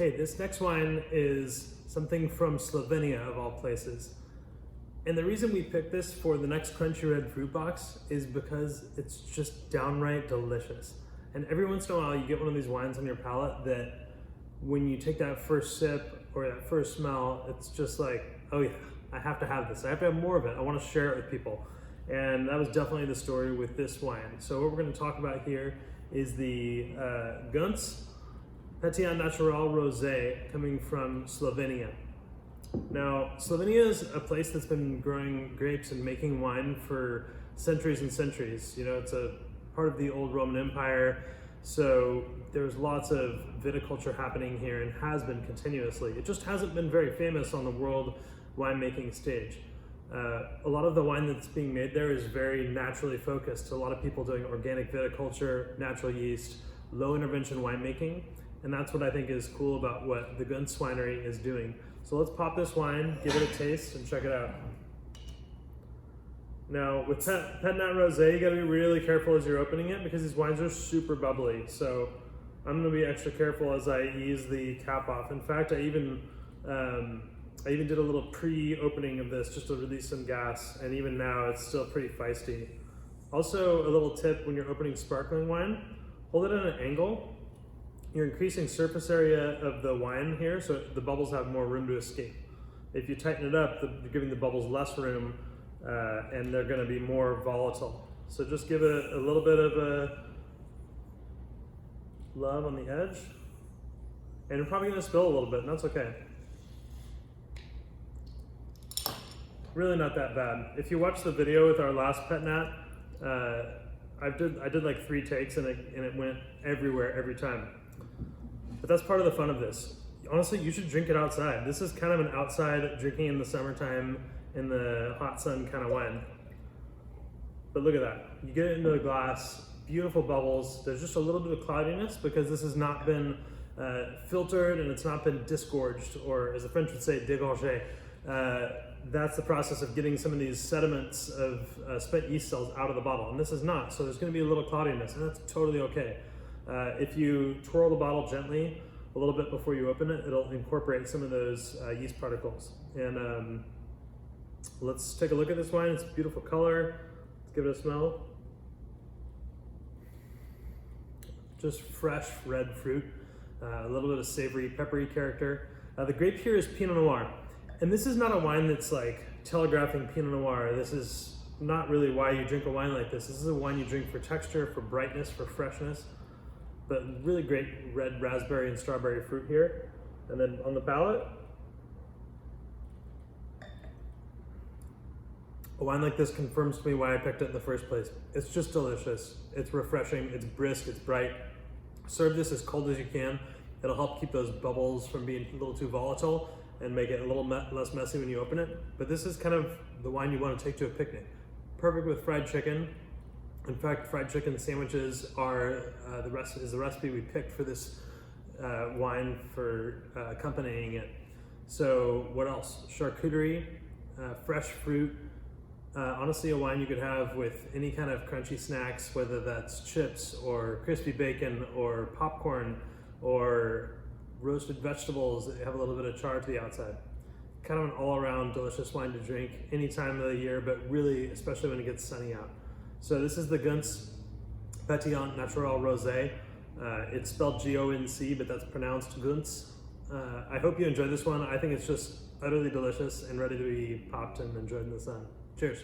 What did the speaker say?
Hey, this next wine is something from Slovenia of all places. And the reason we picked this for the next Crunchy Red Fruit box is because it's just downright delicious. And every once in a while you get one of these wines on your palate that when you take that first sip or that first smell, it's just like, oh yeah, I have to have this. I have to have more of it. I want to share it with people. And that was definitely the story with this wine. So what we're going to talk about here is the Gönc Pét-Nat Natural Rosé coming from Slovenia. Now, Slovenia is a place that's been growing grapes and making wine for centuries and centuries. You know, it's a part of the old Roman Empire, so there's lots of viticulture happening here and has been continuously. It just hasn't been very famous on the world winemaking stage. A lot of the wine that's being made there is very naturally focused. A lot of people doing organic viticulture, natural yeast, low intervention winemaking, and that's what I think is cool about what the Gönc winery is doing. So let's pop this wine, give it a taste, and check it out. Now, with Pét-Nat Rosé, you gotta be really careful as you're opening it because these wines are super bubbly. So I'm gonna be extra careful as I ease the cap off. In fact, I even did a little pre-opening of this just to release some gas, and even now it's still pretty feisty. Also, a little tip when you're opening sparkling wine, hold it at an angle. You're increasing surface area of the wine here, so the bubbles have more room to escape. If you tighten it up, you're giving the bubbles less room, and they're gonna be more volatile. So just give it a little bit of a love on the edge, and you're probably gonna spill a little bit, and that's okay. Really not that bad. If you watch the video with our last Pét-Nat, I did like 3 takes and it went everywhere every time. But that's part of the fun of this. Honestly, you should drink it outside. This is kind of an outside drinking in the summertime in the hot sun kind of wine. But look at that. You get it into a glass, beautiful bubbles. There's just a little bit of cloudiness because this has not been filtered and it's not been disgorged, or as the French would say, dégorgé. That's the process of getting some of these sediments of spent yeast cells out of the bottle, and this is not, so there's going to be a little cloudiness, and that's totally okay. If you twirl the bottle gently a little bit before you open it, it'll incorporate some of those yeast particles. And let's take a look at this wine. It's a beautiful color. Let's give it a smell. Just fresh red fruit, a little bit of savory, peppery character. The grape here is Pinot Noir. And this is not a wine that's like telegraphing Pinot Noir. This is not really why you drink a wine like this. This is a wine you drink for texture, for brightness, for freshness. But really great red raspberry and strawberry fruit here. And then on the palate, a wine like this confirms to me why I picked it in the first place. It's just delicious. It's refreshing, it's brisk, it's bright. Serve this as cold as you can. It'll help keep those bubbles from being a little too volatile and make it a little less messy when you open it. But this is kind of the wine you want to take to a picnic. Perfect with fried chicken. In fact, fried chicken sandwiches are the recipe we picked for this wine for accompanying it. So what else? Charcuterie, fresh fruit. Honestly, a wine you could have with any kind of crunchy snacks, whether that's chips or crispy bacon or popcorn or roasted vegetables that have a little bit of char to the outside. Kind of an all-around delicious wine to drink any time of the year, but really, especially when it gets sunny out. So this is the Gönc Pét-Nat Natural Rosé. It's spelled G-O-N-C, but that's pronounced Gönc. I hope you enjoyed this one. I think it's just utterly delicious and ready to be popped and enjoyed in the sun. Cheers.